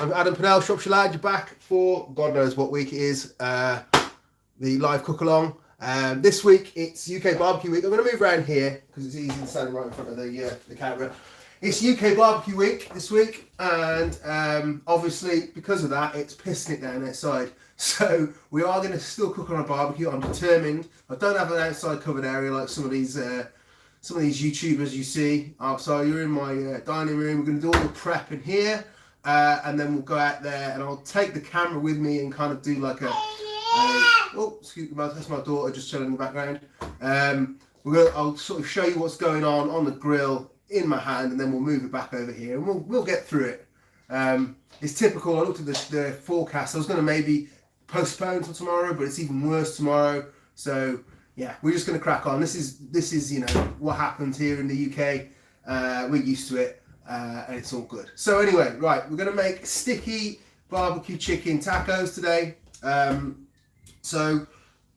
I'm Adam Pennell, Shropshire lad. You're back for God knows what week it is, the live cook along. This week it's UK barbecue week. I'm going to move around here because it's easy to stand right in front of the camera. It's UK barbecue week this week, and obviously because of that, it's pissing it down outside. So we are going to still cook on a barbecue. I'm determined. I don't have an outside covered area like some of these YouTubers you see. So you're in my dining room. We're going to do all the prep in here. And then we'll go out there and I'll take the camera with me and kind of do like oh, excuse me, that's my daughter just chilling in the background. I'll sort of show you what's going on the grill in my hand, and then we'll move it back over here and we'll get through it. It's typical. I looked at the forecast. I was going to maybe postpone till tomorrow, but it's even worse tomorrow. So yeah, we're just going to crack on. This is you know what happens here in the UK. We're used to it. And it's all good. So anyway, right, we're going to make sticky barbecue chicken tacos today. So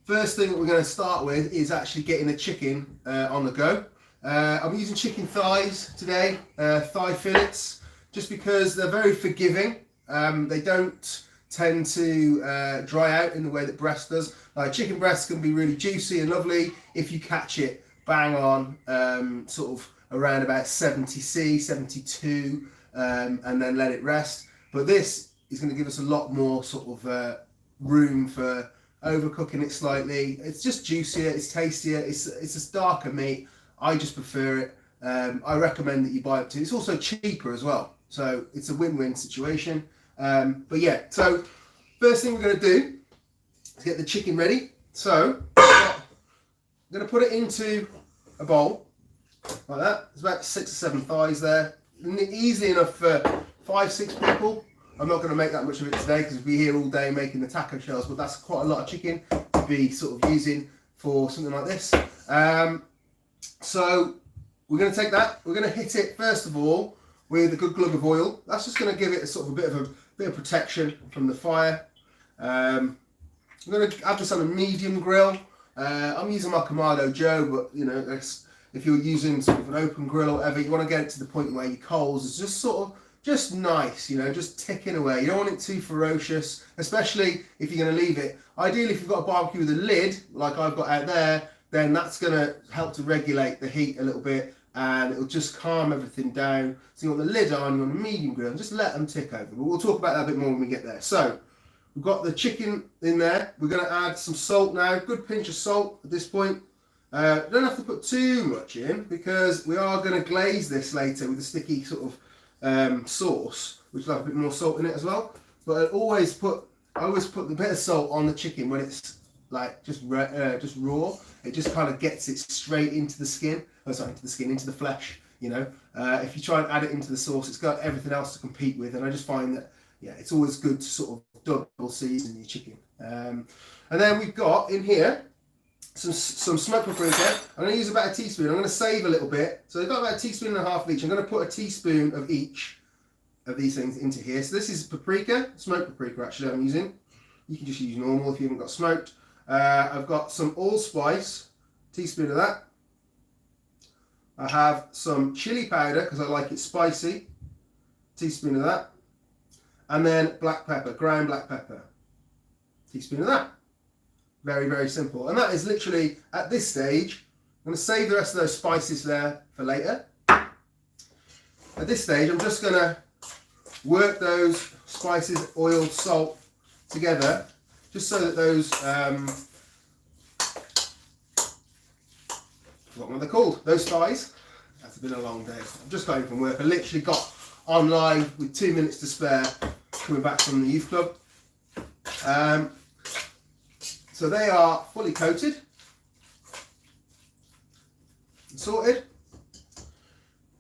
first thing that we're going to start with is actually getting the chicken on the go. I'm using chicken thighs today, thigh fillets, just because they're very forgiving. They don't tend to dry out in the way that breast does. Chicken breast can be really juicy and lovely if you catch it bang on, sort of around about 70C, 72, and then let it rest. But this is going to give us a lot more sort of room for overcooking it slightly. It's just juicier, it's tastier, it's a darker meat. I just prefer it. I recommend that you buy it too. It's also cheaper as well, so it's a win-win situation. But yeah, so first thing we're going to do is get the chicken ready. So I'm going to put it into a bowl. Like that. There's about 6 or 7 thighs there. Easily enough for 5-6 people. I'm not going to make that much of it today because we'll be here all day making the taco shells, but that's quite a lot of chicken to be sort of using for something like this. So we're going to take that. We're going to hit it first of all with a good glug of oil. That's just going to give it a sort of a bit of protection from the fire. I'm going to have this on a medium grill. I'm using my Kamado Joe, but you know, if you're using sort of an open grill or whatever, you want to get it to the point where your coals is just sort of just nice, you know, just ticking away. You don't want it too ferocious, especially if you're going to leave it. Ideally, if you've got a barbecue with a lid, like I've got out there, then that's going to help to regulate the heat a little bit, and it'll just calm everything down. So you want the lid on, you want a medium grill, and just let them tick over. But we'll talk about that a bit more when we get there. So we've got the chicken in there. We're going to add some salt now, good pinch of salt at this point. Don't have to put too much in because we are going to glaze this later with a sticky sort of sauce, which will have a bit more salt in it as well. But I always put the bit of salt on the chicken when it's like just raw. It just kind of gets it straight into the skin. Into the flesh. You know, if you try and add it into the sauce, it's got everything else to compete with. And I just find that it's always good to sort of double season your chicken. And then we've got in here some smoked paprika. I'm going to use about a teaspoon. I'm going to save a little bit. So I've got about 1.5 teaspoons of each. I'm going to put a teaspoon of each of these things into here. So this is paprika, smoked paprika actually I'm using. You can just use normal if you haven't got smoked. I've got some allspice, teaspoon of that. I have some chili powder because I like it spicy, teaspoon of that. And then black pepper, ground black pepper, teaspoon of that. Very, very simple. And that is literally, at this stage, I'm going to save the rest of those spices there for later. At this stage, I'm just going to work those spices, oil, salt together, just so that those, what they're called, those thighs. That's been a long day. I've just got in from work. I literally got online with 2 minutes to spare, coming back from the youth club. So they are fully coated and sorted.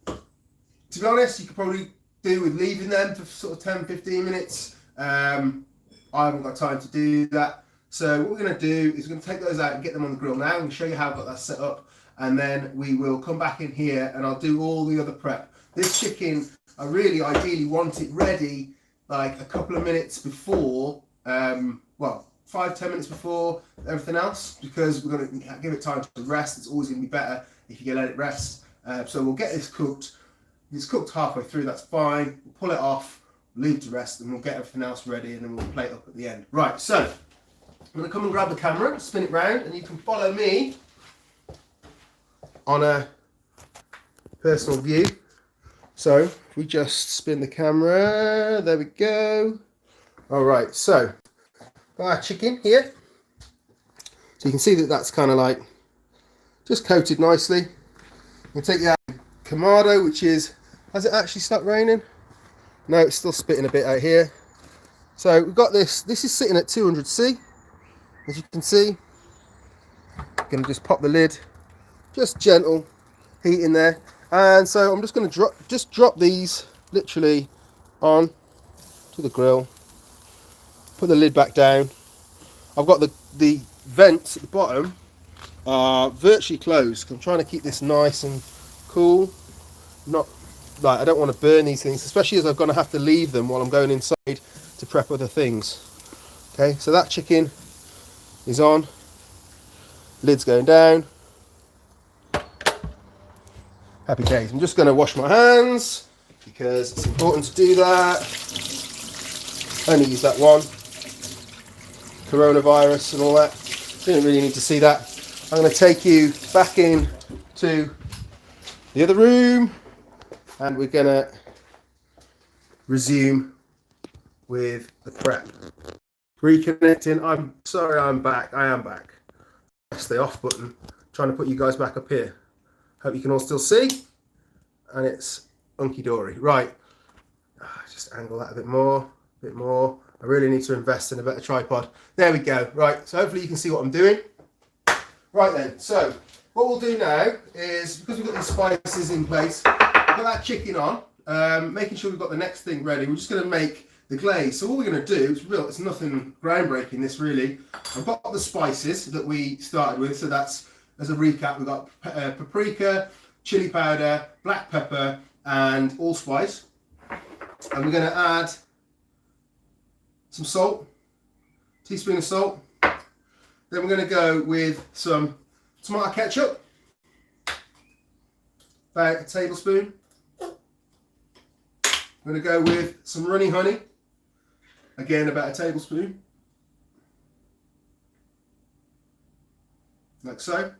To be honest, you could probably do with leaving them for sort of 10-15 minutes. I haven't got time to do that. So what we're going to do is we're going to take those out and get them on the grill now. I'm going to show you how I've got that set up. And then we will come back in here and I'll do all the other prep. This chicken, I really ideally want it ready like a couple of minutes before, 5-10 minutes before everything else, because we're going to give it time to rest. It's always going to be better if you can let it rest. So we'll get this cooked. It's cooked halfway through, that's fine. We'll pull it off. leave to rest, and we'll get everything else ready, and then we'll plate up at the end. Right, so I'm going to come and grab the camera, spin it round, and you can follow me on a personal view. So if we just spin the camera, there we go. All right, so got our chicken here. So you can see that that's kind of like just coated nicely. We'll take the Kamado, which is, has it actually stopped raining? No, it's still spitting a bit out here. So we've got this is sitting at 200C, as you can see. Gonna just pop the lid, just gentle heat in there. And so I'm just gonna drop these literally on to the grill, put the lid back down. I've got the vents at the bottom are virtually closed. I'm trying to keep this nice and cool. Not like I don't want to burn these things, especially as I'm going to have to leave them while I'm going inside to prep other things. Okay, so that chicken is on. Lid's going down. Happy days. I'm just going to wash my hands because it's important to do that. Only use that one. Coronavirus and all that. Didn't really need to see that. I'm going to take you back in to the other room, and we're going to resume with the prep. Reconnecting. I'm sorry, I'm back. I am back. Press the off button. Trying to put you guys back up here. Hope you can all still see. And it's hunky-dory. Right. Just angle that a bit more. I really need to invest in a better tripod. There we go. Right. So hopefully you can see what I'm doing. Right then. So what we'll do now is, because we've got these spices in place, we've got that chicken on, making sure we've got the next thing ready. We're just going to make the glaze. So what we're going to do, it's nothing groundbreaking this really. I've got the spices that we started with. So that's, as a recap, we've got paprika, chili powder, black pepper, and allspice. And we're going to add some salt, teaspoon of salt. Then we're going to go with some tomato ketchup, about a tablespoon. I'm going to go with some runny honey, again about a tablespoon, like so.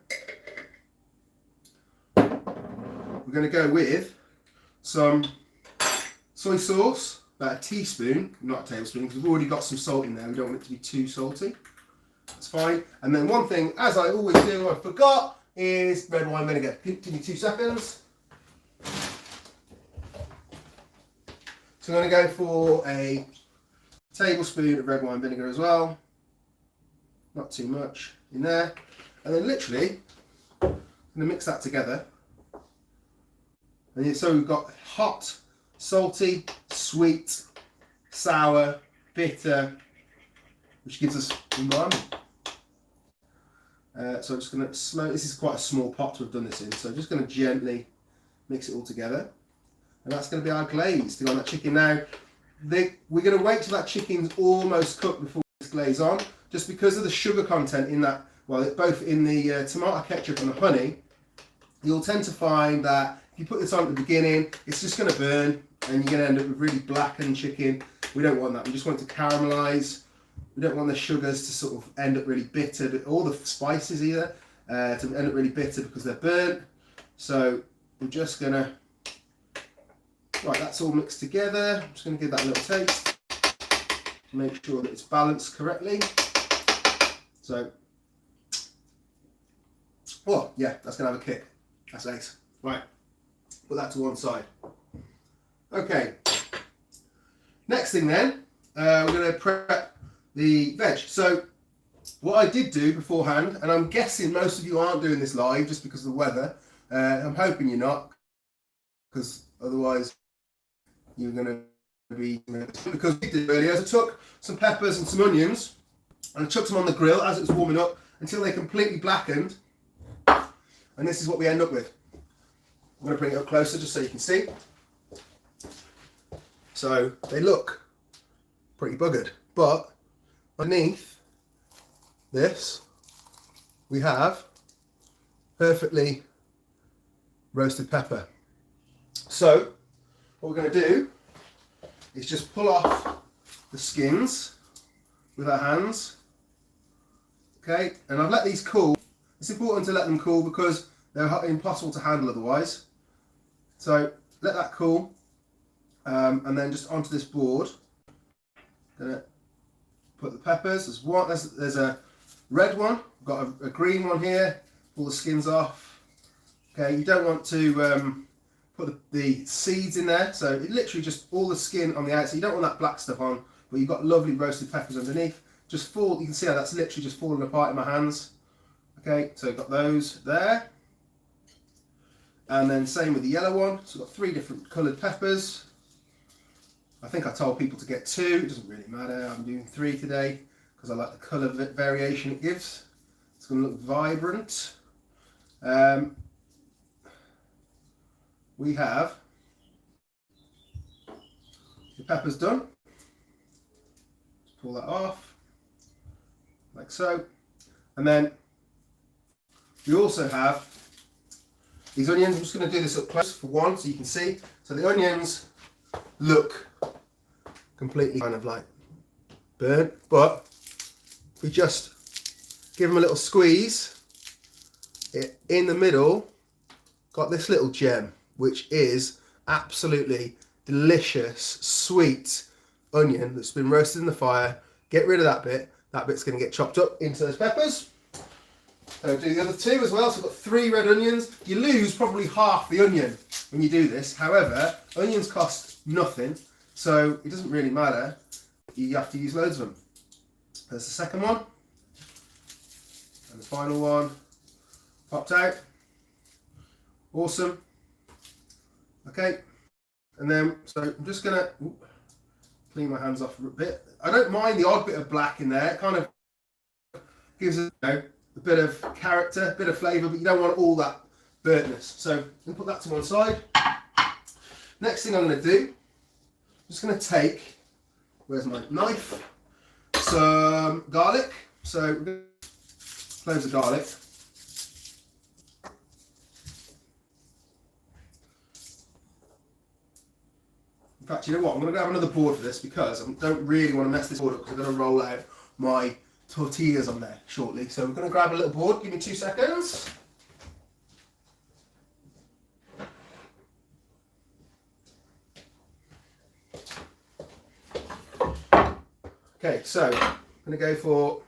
We're going to go with some soy sauce, about a teaspoon, not a tablespoon, because we've already got some salt in there. We don't want it to be too salty. That's fine. And then one thing, as I always do, I forgot, is red wine vinegar. Give me 2 seconds. So I'm going to go for a tablespoon of red wine vinegar as well. Not too much in there. And then literally, I'm going to mix that together. And so we've got hot, salty, sweet, sour, bitter, which gives us umami. So I'm just going to this is quite a small pot to have done this in, so I'm just going to gently mix it all together. And that's going to be our glaze to go on that chicken. Now, we're going to wait till that chicken's almost cooked before we glaze on, just because of the sugar content in that, well, both in the tomato ketchup and the honey. You'll tend to find that if you put this on at the beginning, it's just going to burn, and you're going to end up with really blackened chicken. We don't want that. We just want it to caramelise. We don't want the sugars to sort of end up really bitter, or the spices either, to end up really bitter because they're burnt. So we're just going to, right, that's all mixed together. I'm just going to give that a little taste. Make sure that it's balanced correctly. So, oh yeah, that's going to have a kick. That's ace. Right, put that to one side. Okay, next thing then, we're going to prep the veg. So what I did do beforehand, and I'm guessing most of you aren't doing this live just because of the weather. I'm hoping you're not, because otherwise you're going to be, because we did earlier, I took some peppers and some onions and I chucked them on the grill as it was warming up until they completely blackened, and this is what we end up with. I'm going to bring it up closer just so you can see. So they look pretty buggered, but underneath this we have perfectly roasted pepper. So what we're going to do is just pull off the skins with our hands. Okay, and I've let these cool. It's important to let them cool because they're impossible to handle otherwise. So let that cool, and then just onto this board. Gonna put the peppers. There's a red one. I've got a green one here. Pull the skins off. Okay, you don't want to put the seeds in there, so it literally just all the skin on the outside. You don't want that black stuff on, but you've got lovely roasted peppers underneath. You can see how that's literally just falling apart in my hands. Okay, so I've got those there. And then same with the yellow one. So I've got 3 different coloured peppers. I think I told people to get 2, it doesn't really matter. I'm doing 3 today because I like the colour variation it gives. It's going to look vibrant. We have the peppers done. Just pull that off, like so. And then we also have these onions. I'm just going to do this up close for one so you can see. So the onions look completely kind of like burnt, but if we just give them a little squeeze, in the middle got this little gem, which is absolutely delicious, sweet onion that's been roasted in the fire. Get rid of that bit. That bit's going to get chopped up into those peppers. So do the other 2 as well. So I've got 3 red onions. You lose probably half the onion when you do this. However, onions cost nothing, so it doesn't really matter. You have to use loads of them. There's the second one. And the final one popped out. Awesome. Okay, and then so I'm just gonna clean my hands off a bit. I don't mind the odd bit of black in there. It kind of gives it, a bit of character, a bit of flavour, but you don't want all that burntness. So I'm gonna put that to one side. Next thing I'm gonna do, I'm just gonna take, where's my knife? Some garlic. So we're gonna cloves of garlic. In fact, you know what? I'm going to grab another board for this because I don't really want to mess this board up because I'm going to roll out my tortillas on there shortly. So we're going to grab a little board. Give me 2 seconds. Okay, so I'm going to go for,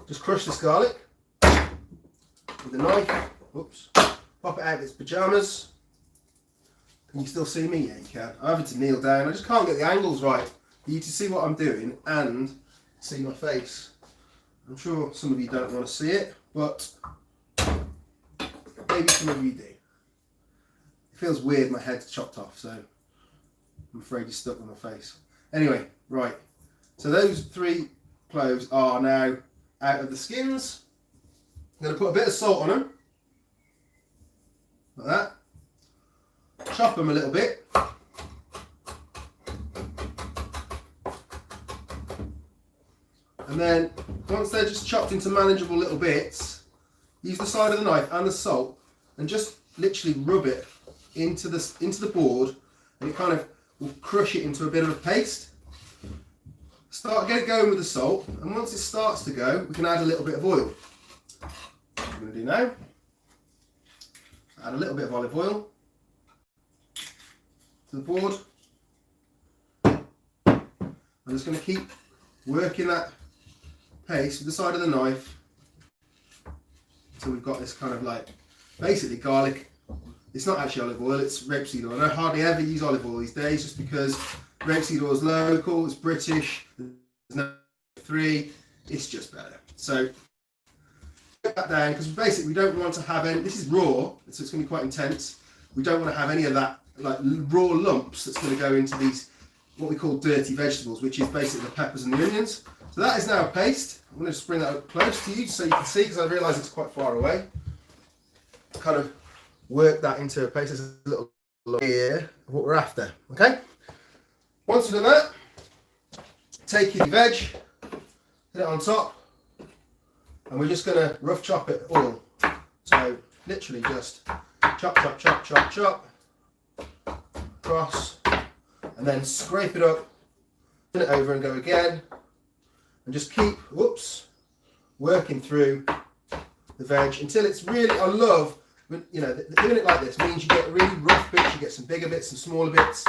just crush this garlic with a knife. Oops. Pop it out of its pajamas. Can you still see me? Yeah, you can. I'm having to kneel down. I just can't get the angles right for you to see what I'm doing and see my face. I'm sure some of you don't want to see it, but maybe some of you do. It feels weird, my head's chopped off, so I'm afraid you're stuck with my face. Anyway, right. So those 3 cloves are now out of the skins. I'm going to put a bit of salt on them, like that. Chop them a little bit. And then once they're just chopped into manageable little bits, use the side of the knife and the salt and just literally rub it into the board, and it kind of will crush it into a bit of a paste. Get it going with the salt, and once it starts to go, we can add a little bit of oil. What I'm going to do now, add a little bit of olive oil to the board. I'm just going to keep working that paste with the side of the knife until we've got this kind of like, basically garlic. It's not actually olive oil, it's rapeseed oil. I hardly ever use olive oil these days just because rapeseed oil is local, it's British, there's no 3, it's just better. So get that down, because basically we don't want to have any, this is raw, so it's going to be quite intense. We don't want to have any of that like raw lumps that's going to go into these, what we call dirty vegetables, which is basically the peppers and the onions. So that is now a paste. I'm going to just bring that up close to you so you can see, because I realise it's quite far away. Kind of work that into a paste. There's a little look here of what we're after. Okay? Once we've done that, take your veg, put it on top, and we're just going to rough chop it all. So literally just chop, chop, chop, chop, chop. across, and then scrape it up, turn it over and go again, and just keep, working through the veg until it's really, I love, you know, doing it like this means you get really rough bits, you get some bigger bits, some smaller bits,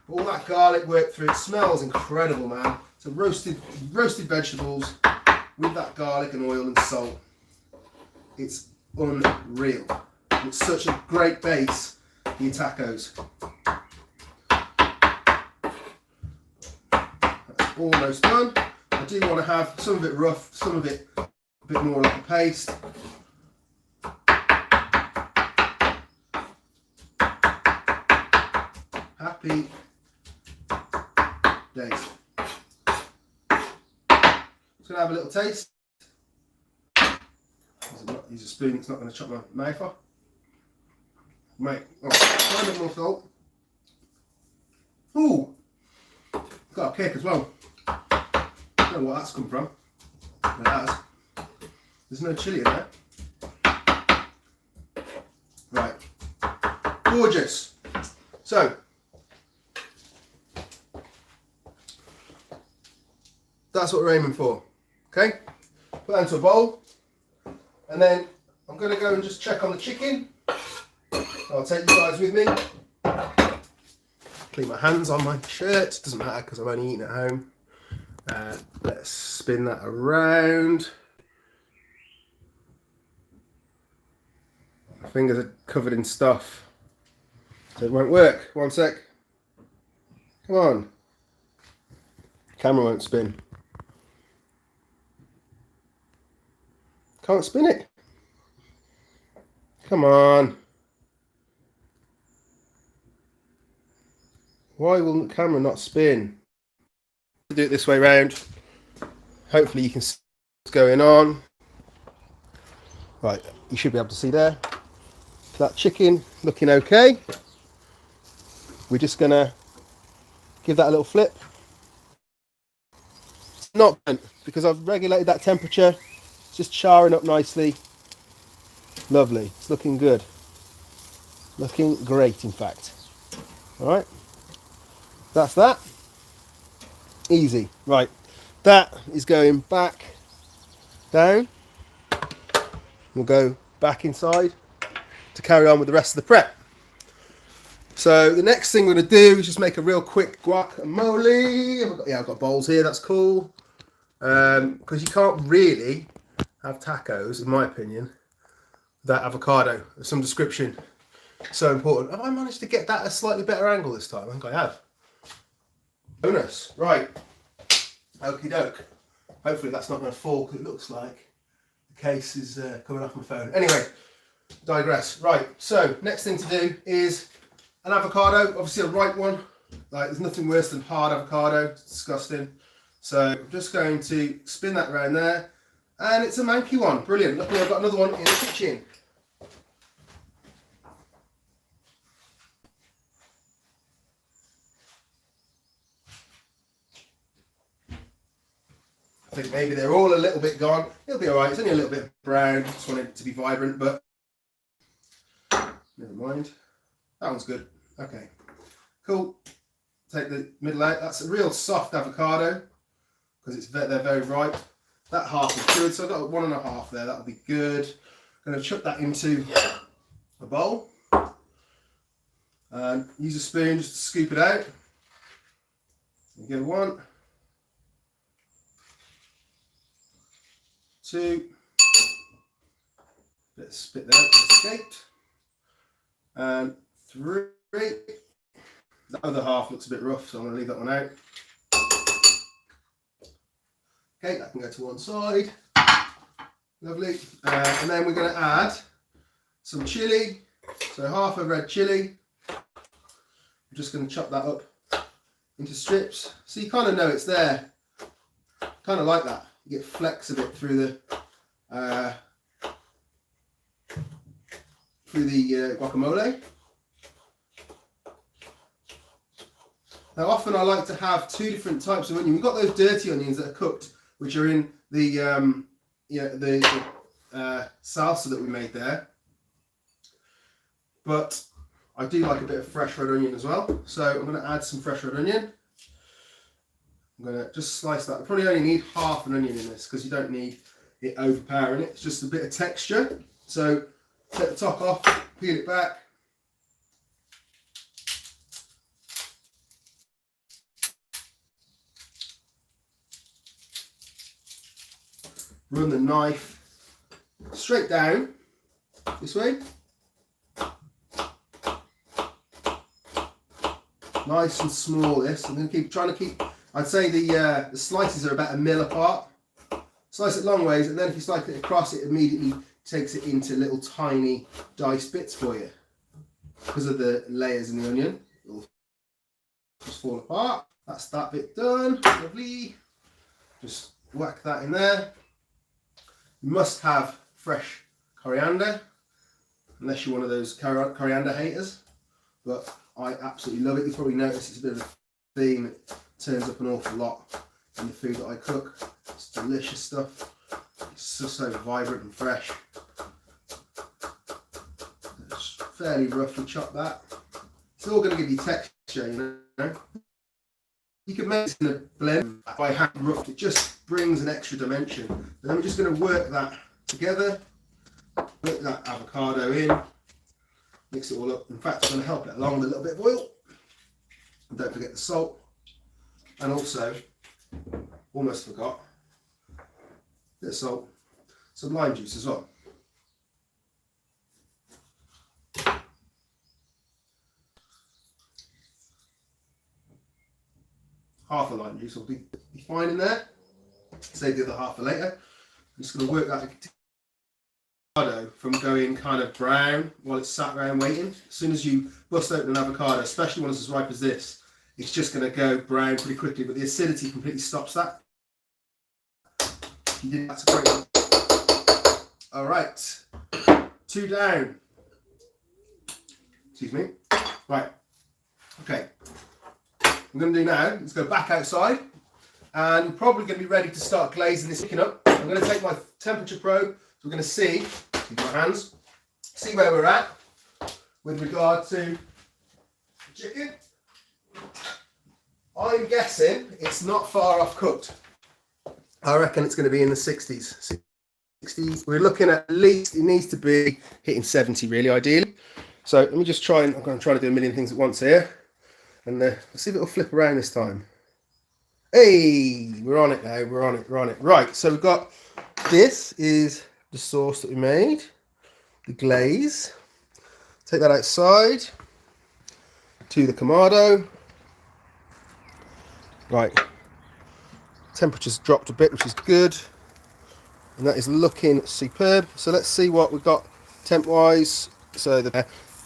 all that garlic worked through. It smells incredible, man. So roasted vegetables with that garlic and oil and salt. It's unreal. It's such a great base for your tacos. That's almost done. I do want to have some of it rough, some of it a bit more like a paste. Happy days. Just gonna have a little taste. Use a spoon, it's not going to chop my mouth off. Mate, a bit more salt. Ooh, got a kick as well. I don't know what that's come from. It has. There's no chilli in there. Right, gorgeous. So, that's what we're aiming for. Okay, put that into a bowl. And then I'm going to go and just check on the chicken. I'll take you guys with me. Clean my hands on my shirt. Doesn't matter because I've only eaten at home. Let's spin that around. My fingers are covered in stuff, so it won't work. One sec. Come on. Camera won't spin. Can't spin it. Come on. Why will the camera not spin? Do it this way round. Hopefully you can see what's going on. Right, you should be able to see there. That chicken looking okay. We're just gonna give that a little flip. It's not burnt because I've regulated that temperature. It's just charring up nicely. Lovely. It's looking good. Looking great, in fact. All right. That's that. Easy. Right. That is going back down. We'll go back inside to carry on with the rest of the prep. So the next thing we're going to do is just make a real quick guacamole. I've got bowls here. That's cool. Because you can't really have tacos, in my opinion, without avocado of some description. So important. Have I managed to get that at a slightly better angle this time? I think I have. Bonus. Right. Okie doke. Hopefully that's not going to fall because it looks like the case is coming off my phone. Anyway, digress. Right. So next thing to do is an avocado. Obviously a ripe one. Like there's nothing worse than hard avocado. It's disgusting. So I'm just going to spin that around there. And it's a manky one. Brilliant. Luckily I've got another one in the kitchen. I think maybe they're all a little bit gone. It'll be alright. It's only a little bit brown. Just want it to be vibrant, but never mind. That one's good. Okay. Cool. Take the middle out. That's a real soft avocado because they're very ripe. That half is good. So I've got 1.5 there. That'll be good. I'm going to chuck that into a bowl. And use a spoon just to scoop it out. Again, 1, 2, bit of spit there, escaped, and 3. The other half looks a bit rough, so I'm going to leave that one out. Okay, that can go to one side. Lovely. And then we're going to add some chilli. So half a red chilli. I'm just going to chop that up into strips. So you kind of know it's there. Kind of like that. You get flecks of it through the guacamole. Now often I like to have 2 different types of onion. We've got those dirty onions that are cooked, which are in the salsa that we made there. But I do like a bit of fresh red onion as well. So I'm going to add some fresh red onion. I'm going to just slice that. I probably only need half an onion in this because you don't need it overpowering it. It's just a bit of texture. So take the top off, peel it back. Run the knife straight down this way. Nice and small this. I'm going to keep trying to keep, I'd say the slices are about 1 mm apart. Slice it long ways, and then if you slice it across, it immediately takes it into little tiny diced bits for you. Because of the layers in the onion, it'll just fall apart. That's that bit done. Lovely. Just whack that in there. You must have fresh coriander, unless you're one of those coriander haters. But I absolutely love it. You probably notice it's a bit of a theme. It turns up an awful lot in the food that I cook. It's delicious stuff. It's just so vibrant and fresh. Just fairly roughly chop that. It's all going to give you texture, you know. You can make this in a blend by hand roughed. It just brings an extra dimension. And then we're just going to work that together. Work that avocado in. Mix it all up. In fact, I'm going to help it along with a little bit of oil. And don't forget the salt. And also, almost forgot, a bit of salt, some lime juice as well. Half a lime juice will be fine in there. Save the other half for later. I'm just going to work that avocado from going kind of brown while it's sat around waiting. As soon as you bust open an avocado, especially when it's as ripe as this, it's just going to go brown pretty quickly, but the acidity completely stops that. You did, that's a great one. All right, 2 down. Excuse me. Right, okay. We're going to do now, let's go back outside, and we're probably going to be ready to start glazing this chicken up. I'm going to take my temperature probe, so we're going to see, with my hands, see where we're at with regard to the chicken. I'm guessing it's not far off cooked. I reckon it's going to be in the 60s. 60. We're looking at least, it needs to be hitting 70 really, ideally. So let me just try, and I'm going to try to do a million things at once here. And let's see if it'll flip around this time. Hey, we're on it now, we're on it. Right, so we've got, this is the sauce that we made, the glaze. Take that outside to the Kamado. Right, temperature's dropped a bit, which is good. And that is looking superb. So let's see what we've got temp-wise. So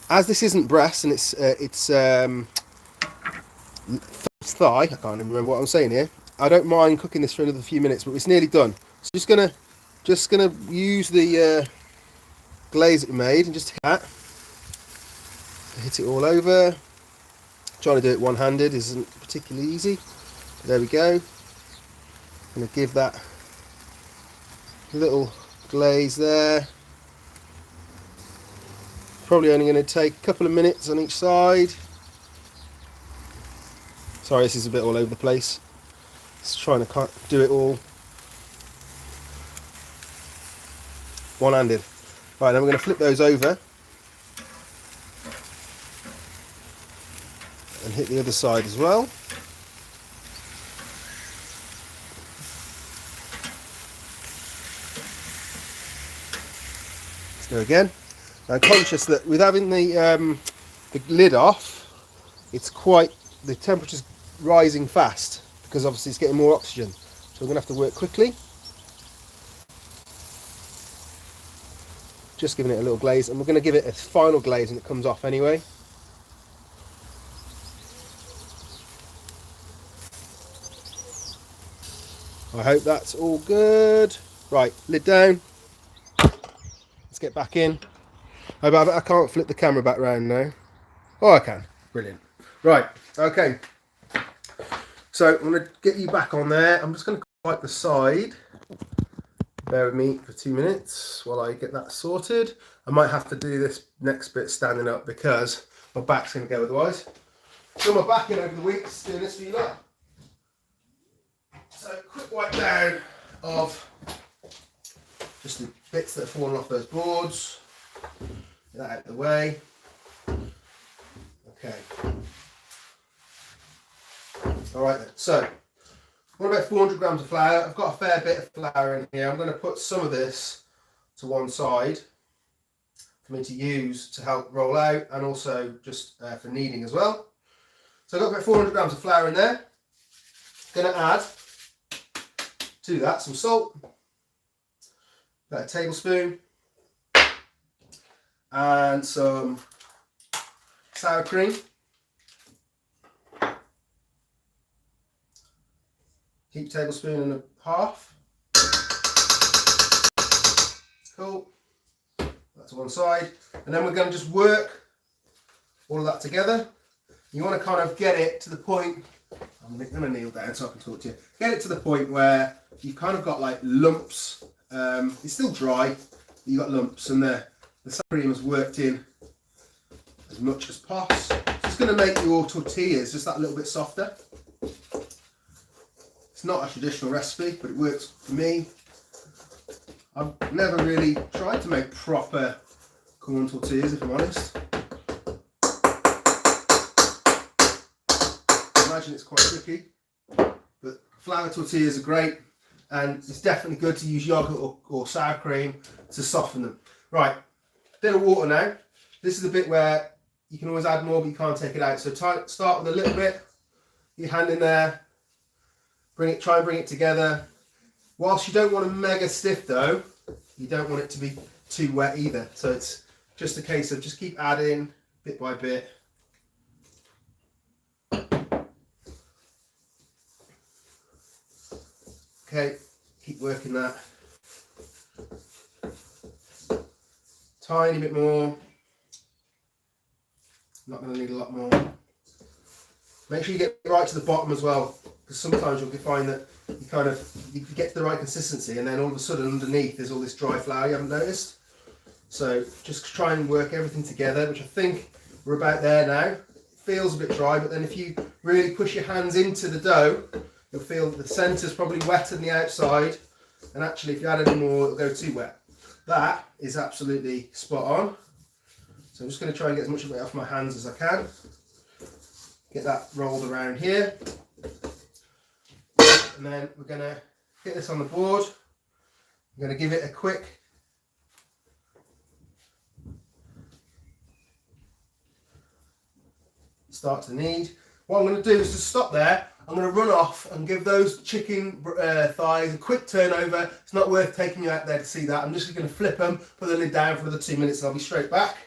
as this isn't breast and it's thigh, I can't even remember what I'm saying here. I don't mind cooking this for another few minutes, but it's nearly done. So just gonna use the glaze that we made and just hit it all over. Trying to do it one-handed isn't particularly easy. There we go. I'm gonna give that little glaze there. Probably only going to take a couple of minutes on each side. Sorry, this is a bit all over the place. Just trying to do it all one-handed. Right, then we're going to flip those over and hit the other side as well. Let's go again. I'm conscious that with having the lid off, it's the temperature's rising fast because obviously it's getting more oxygen. So we're going to have to work quickly. Just giving it a little glaze, and we're going to give it a final glaze and it comes off anyway. I hope that's all good. Right, lid down. Let's get back in. I can't flip the camera back round now. Oh, I can. Brilliant. Right, okay. So I'm going to get you back on there. I'm just going to wipe the side. Bear with me for 2 minutes while I get that sorted. I might have to do this next bit standing up because My back's going to go otherwise. Done my back in over the weeks doing this for you lot. So quick wipe down of just the bits that have fallen off those boards. Get that out of the way. Okay. Alright then, so what about 400 grams of flour? I've got a fair bit of flour in here. I'm going to put some of this to one side for me to use to help roll out, and also just for kneading as well. So I've got about 400 grams of flour in there. Going to add to that some salt, about a tablespoon, and some sour cream. Heap tablespoon and a half. Cool. That's one side. And then we're going to just work all of that together. You want to kind of get it to the point, I'm going to kneel down so I can talk to you. Get it to the point where you've kind of got like lumps. It's still dry, but you've got lumps, and the sour cream has worked in as much as possible. It's going to make your tortillas just that little bit softer. It's not a traditional recipe, but it works for me. I've never really tried to make proper corn tortillas, if I'm honest. I imagine it's quite tricky, but flour tortillas are great, and it's definitely good to use yogurt or sour cream to soften them. Right, bit of water now. This is the bit where you can always add more, but you can't take it out. So start with a little bit, your hand in there, try and bring it together. Whilst you don't want it mega stiff though, you don't want it to be too wet either. So it's just a case of just keep adding bit by bit. Okay, keep working that. Tiny bit more. Not going to need a lot more. Make sure you get right to the bottom as well, because sometimes you'll find that you get to the right consistency, and then all of a sudden underneath there's all this dry flour you haven't noticed. So just try and work everything together, which I think we're about there now. It feels a bit dry, but then if you really push your hands into the dough, you'll feel that the centre's probably wetter than the outside, and actually if you add any more it'll go too wet. That is absolutely spot on. So I'm just going to try and get as much of it off my hands as I can. Get that rolled around here. And then we're going to get this on the board. I'm going to give it a quick start to knead. What I'm going to do is to stop there. I'm going to run off and give those chicken thighs a quick turn over. It's not worth taking you out there to see that. I'm just going to flip them, put the lid down for another 2 minutes, and I'll be straight back.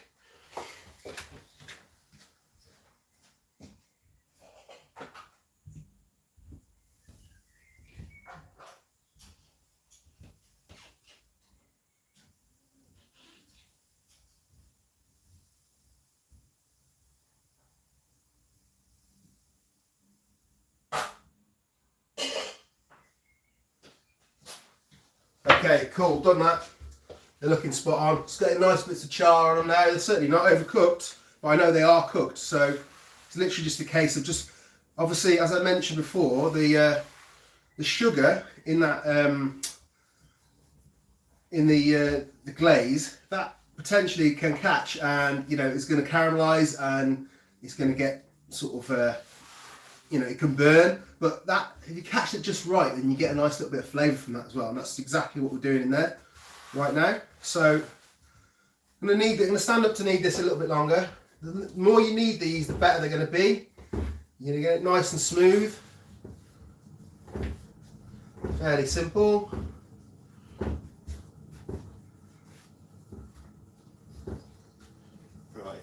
Okay, cool, done that. They're looking spot on. It's getting nice bits of char on them now. They're certainly not overcooked, but I know they are cooked. So it's literally just a case of just, obviously, as I mentioned before, the sugar in that the glaze, that potentially can catch, and it's going to caramelise, and it's going to get sort of it can burn, but that if you catch it just right, then you get a nice little bit of flavour from that as well, and that's exactly what we're doing in there right now. So I'm going to stand up to knead this a little bit longer. The more you knead these, the better they're going to be. You're going to get it nice and smooth. Fairly simple. Right.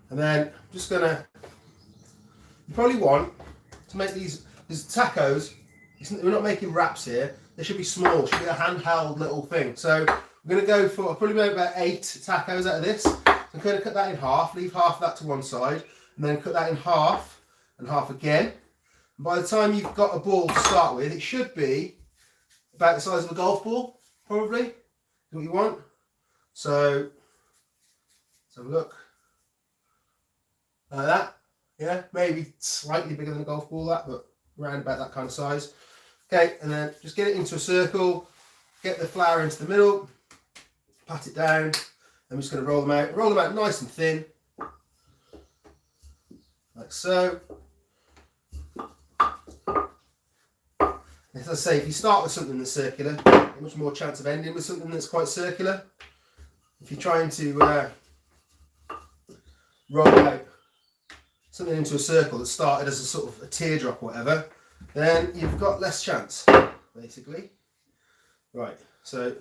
And then I'm just going to, you probably want to make these tacos. We're not making wraps here. They should be small. It should be a handheld little thing. So I'm going to go for, I'll probably make about 8 tacos out of this. So I'm going to cut that in half, leave half of that to one side, and then cut that in half and half again. And by the time you've got a ball to start with, it should be about the size of a golf ball, probably, is what you want. So let's have a look. Like that. Yeah, maybe slightly bigger than a golf ball, that, but around about that kind of size. Okay, and then just get it into a circle, get the flour into the middle, pat it down. I'm just going to roll them out. Roll them out nice and thin, like so. As I say, if you start with something that's circular, there's much more chance of ending with something that's quite circular. If you're trying to roll out something into a circle that started as a sort of a teardrop or whatever, then you've got less chance, basically. Right, so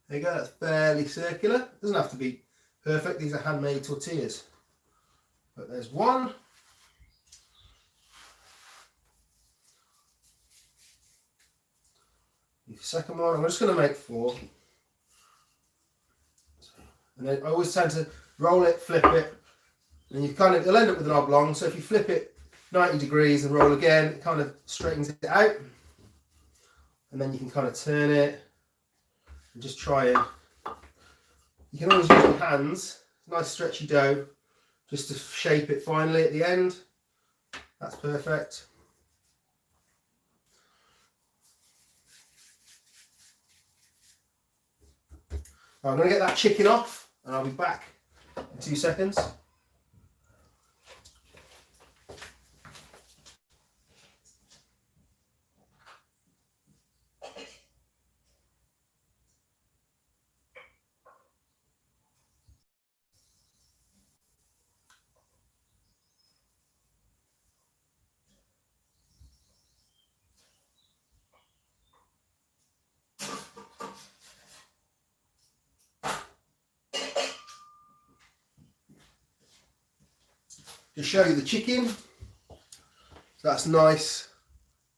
there you go, that's fairly circular. It doesn't have to be perfect, these are handmade tortillas. But there's one. The second one, I'm just going to make 4. And then I always tend to roll it, flip it, and you'll end up with an oblong. So if you flip it 90 degrees and roll again, it kind of straightens it out. And then you can kind of turn it and just try it. You can always use your hands, nice stretchy dough, just to shape it finally at the end. That's perfect. I'm going to get that chicken off and I'll be back in 2 seconds. To show you the chicken, so that's nice,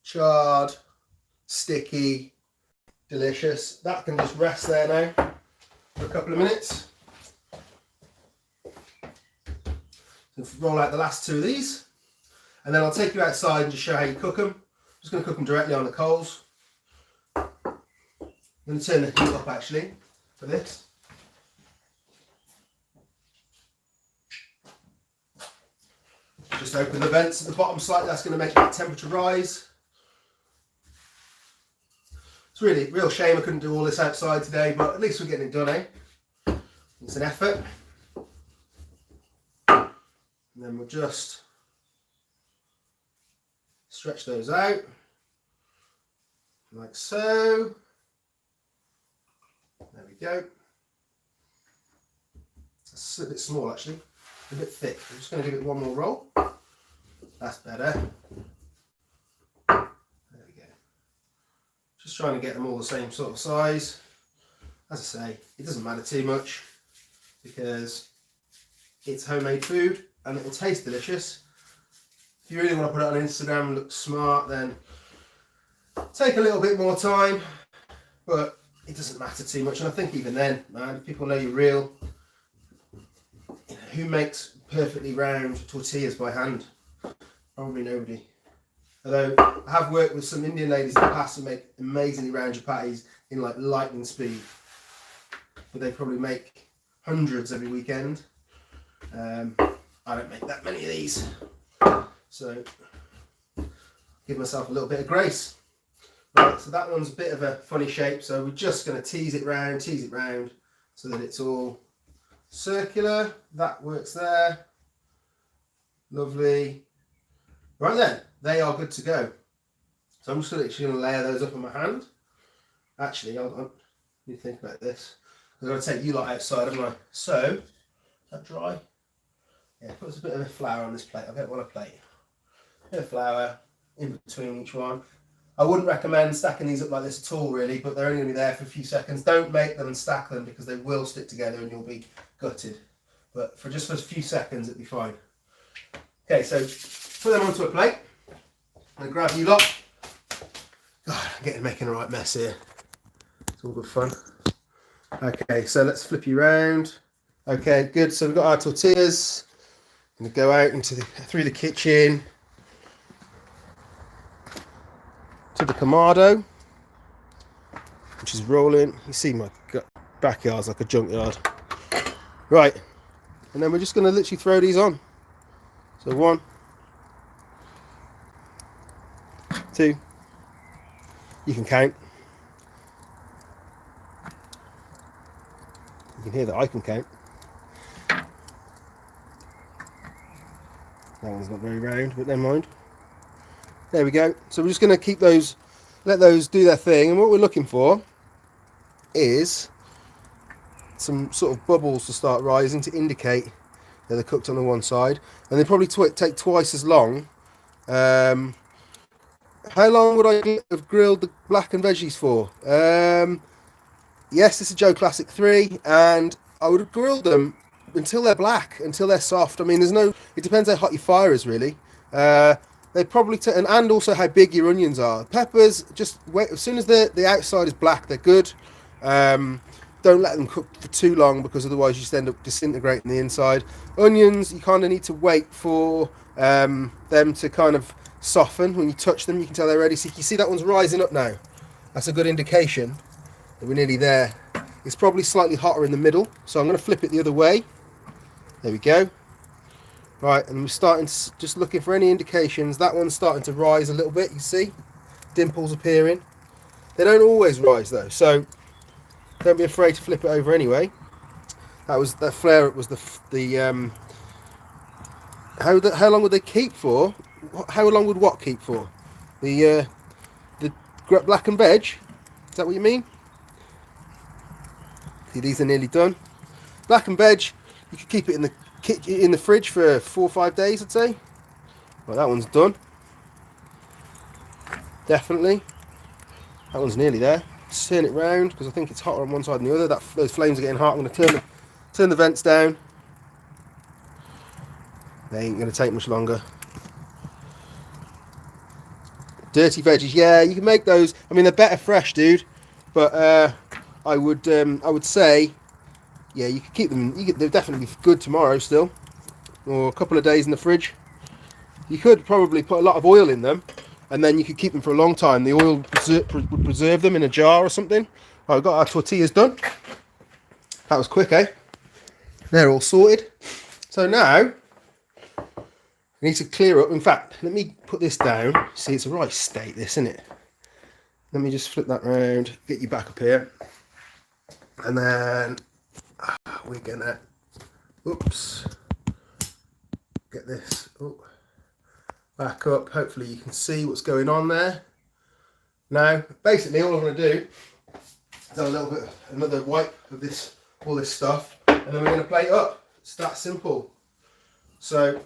charred, sticky, delicious. That can just rest there now for a couple of minutes. So roll out the last 2 of these, and then I'll take you outside and just show how you cook them. I'm just going to cook them directly on the coals. I'm going to turn the heat up actually for this. Just open the vents at the bottom slightly, that's going to make that temperature rise. It's really real shame I couldn't do all this outside today, but at least we're getting it done, eh? It's an effort. And then we'll just stretch those out, like so. There we go. That's a bit small actually, a bit thick. I'm just going to give it one more roll. That's better. There we go. Just trying to get them all the same sort of size. As I say, it doesn't matter too much because it's homemade food and it will taste delicious. If you really want to put it on Instagram and look smart, then take a little bit more time, but it doesn't matter too much. And I think even then, man, if people know you're real, who makes perfectly round tortillas by hand? Probably nobody. Although I have worked with some Indian ladies in the past who make amazingly round chapatis in like lightning speed, but they probably make hundreds every weekend. I don't make that many of these, so give myself a little bit of grace. Right, so that one's a bit of a funny shape, so we're just going to tease it round so that it's all circular. That works there. Lovely. Right then, they are good to go. So I'm just literally going to layer those up on my hand. Actually, I need to think about this. I've got to take you lot outside, haven't I? So, is that dry? Yeah, put a bit of flour on this plate. I'll get one a plate. A bit of flour in between each one. I wouldn't recommend stacking these up like this at all, really, but they're only going to be there for a few seconds. Don't make them and stack them because they will stick together and you'll be gutted. But for just a few seconds, it'll be fine. Okay, so put them onto a plate. I'm going to grab you lot. God, I'm making a right mess here. It's all good fun. Okay, so let's flip you round. Okay, good. So we've got our tortillas. I'm going to go out through the kitchen to the Kamado. which is rolling. You see my backyard's like a junkyard. Right, and then we're just going to literally throw these on. So 1, 2, you can count. You can hear that I can count. That one's not very round, but never mind. There we go. So we're just going to keep those, let those do their thing. And what we're looking for is some sort of bubbles to start rising to indicate that they're cooked on the one side. And they probably take twice as long. How long would I have grilled the black and veggies for? Yes, this is Joe Classic 3, and I would have grilled them until they're black, until they're soft. I mean, it depends how hot your fire is, really. They probably and also how big your onions are. Peppers, just wait, as soon as the outside is black, they're good. Don't let them cook for too long, because otherwise you just end up disintegrating the inside. Onions, you kind of need to wait for them to kind of soften. When you touch them, you can tell they're ready. So you see that one's rising up now. That's a good indication that we're nearly there. It's probably slightly hotter in the middle, so I'm going to flip it the other way. There we go. Right, and we're starting to, just looking for any indications. That one's starting to rise a little bit, you see? Dimples appearing. They don't always rise though, so don't be afraid to flip it over anyway. That flare up was how long would they keep for? How long would what keep for? The black and veg? Is that what you mean? See, these are nearly done. Black and veg, you could keep it in the fridge for 4 or 5 days, I'd say. Well, that one's done. Definitely. That one's nearly there. Just turn it round, because I think it's hotter on one side than the other. Those flames are getting hot. I'm going to turn the vents down. They ain't going to take much longer. Dirty veggies, yeah, you can make those. I mean, they're better fresh, dude. But I would say, yeah, you could keep them. They'll definitely be good tomorrow still, or a couple of days in the fridge. You could probably put a lot of oil in them, and then you could keep them for a long time. The oil would preserve them in a jar or something. Right, we've got our tortillas done. That was quick, eh? They're all sorted. So now we need to clear up. In fact, let me put this down. See, it's a right state, this, isn't it? Let me just flip that round, get you back up here. And then we're gonna, oops, get this back up. Hopefully you can see what's going on there. Now, basically all I'm gonna do is have another wipe of all this stuff, and then we're gonna plate up. It's that simple. So,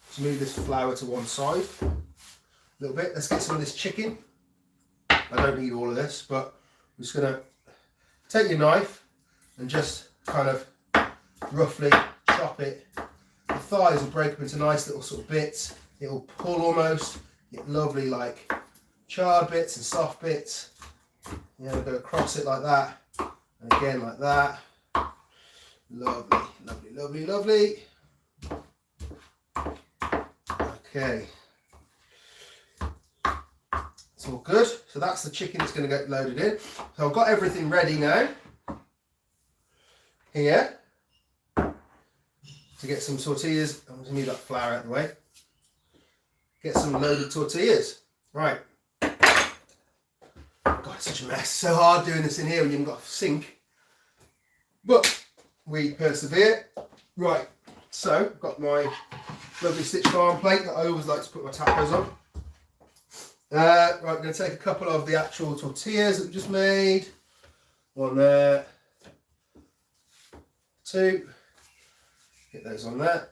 let's move this flour to one side a little bit. Let's get some of this chicken. I don't need all of this, but I'm just going to take your knife and just kind of roughly chop it. The thighs will break up into nice little sort of bits. It will pull almost. You get lovely like charred bits and soft bits. You know, go across it like that, and again like that. Lovely, lovely, lovely, lovely. Okay. It's all good. So that's the chicken that's going to get loaded in. So I've got everything ready now. Here. To get some tortillas. I'm going to move that flour out of the way. Get some loaded tortillas. Right. God, it's such a mess. So hard doing this in here when you haven't got a sink. But we persevere. Right. So I've got my lovely Stitch Farm plate that I always like to put my tacos on. Right, I'm going to take a couple of the actual tortillas that we just made. One there. 2. Get those on there.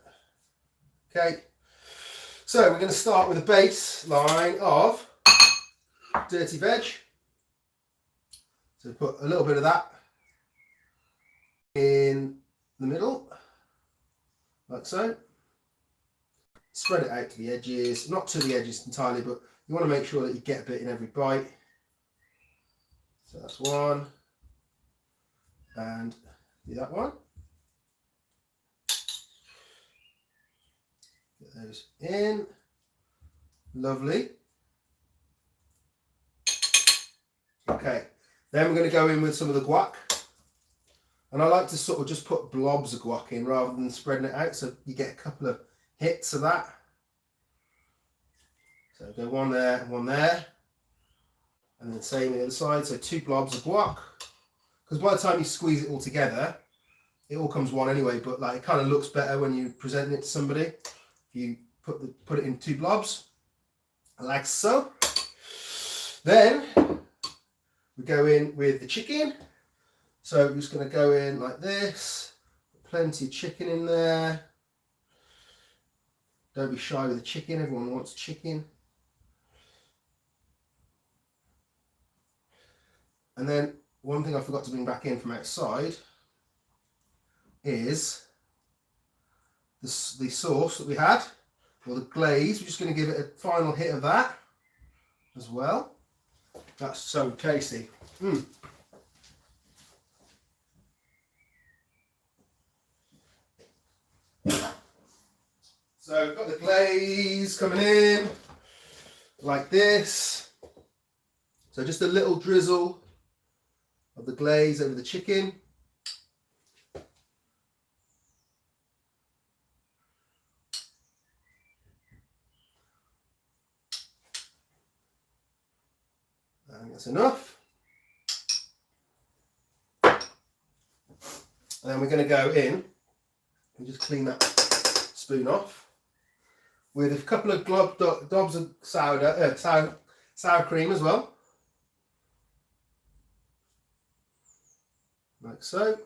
Okay. So we're going to start with a base line of dirty veg. So put a little bit of that in the middle, like so. Spread it out to the edges, not to the edges entirely, but you want to make sure that you get a bit in every bite. So that's one, and do that one. Get those in, lovely. Okay, Then we're going to go in with some of the guac. And I like to sort of just put blobs of guac in rather than spreading it out, so you get a couple of hits of that. So go one there and one there. And then same on the other side, so 2 blobs of guac. Because by the time you squeeze it all together, it all comes one anyway, but like it kind of looks better when you're presenting it to somebody. If you put it in 2 blobs, like so. Then we go in with the chicken. So we're just going to go in like this. Plenty of chicken in there. Don't be shy with the chicken, everyone wants chicken. And then one thing I forgot to bring back in from outside is the sauce that we had, or the glaze. We're just going to give it a final hit of that as well. That's so tasty. So we've got the glaze coming in like this. So just a little drizzle of the glaze over the chicken. I think that's enough. And then we're going to go in and just clean that spoon off with a couple of globs of sour cream as well. Like so.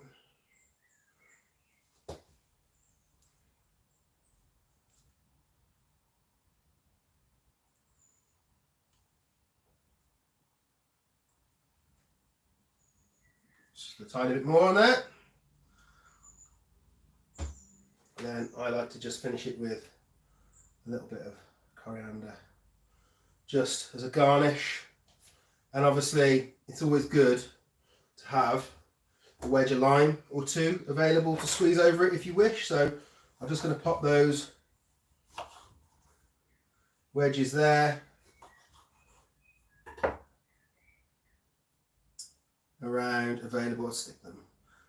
Just a tiny bit more on that. And then I like to just finish it with a little bit of coriander, just as a garnish. And obviously it's always good to have a wedge of lime or 2 available to squeeze over it if you wish. So I'm just going to pop those wedges there around, available. I'll stick them.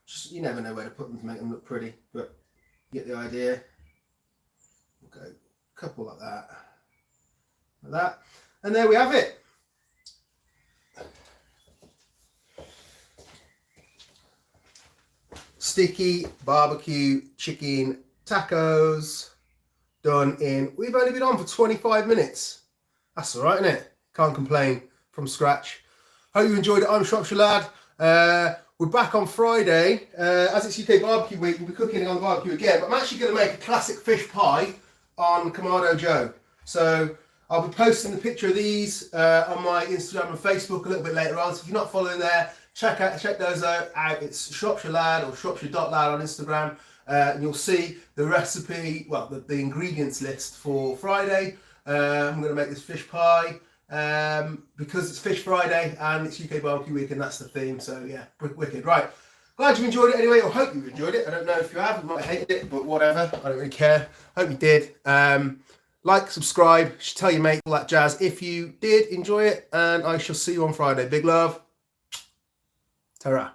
Just, you never know where to put them to make them look pretty, but you get the idea. We'll go a couple like that, and there we have it. Sticky barbecue chicken tacos done in, we've only been on for 25 minutes. That's all right, isn't it? Can't complain from scratch. Hope you enjoyed it. I'm Shropshire Lad. We're back on Friday. As it's UK barbecue week, we'll be cooking on the barbecue again, but I'm actually going to make a classic fish pie on Kamado Joe. So I'll be posting the picture of these on my Instagram and Facebook a little bit later on. So if you're not following there, check those out. It's Shropshire Lad or Shropshire.lad on Instagram. And you'll see the recipe, well, the ingredients list for Friday. I'm going to make this fish pie because it's Fish Friday and it's UK barbecue week and that's the theme. So yeah, wicked. Right. Glad you enjoyed it anyway, or hope you enjoyed it. I don't know if you have, you might have hated it, but whatever. I don't really care. Hope you did. Like, subscribe, tell your mate, all that jazz if you did enjoy it, and I shall see you on Friday. Big love. Ta-ra.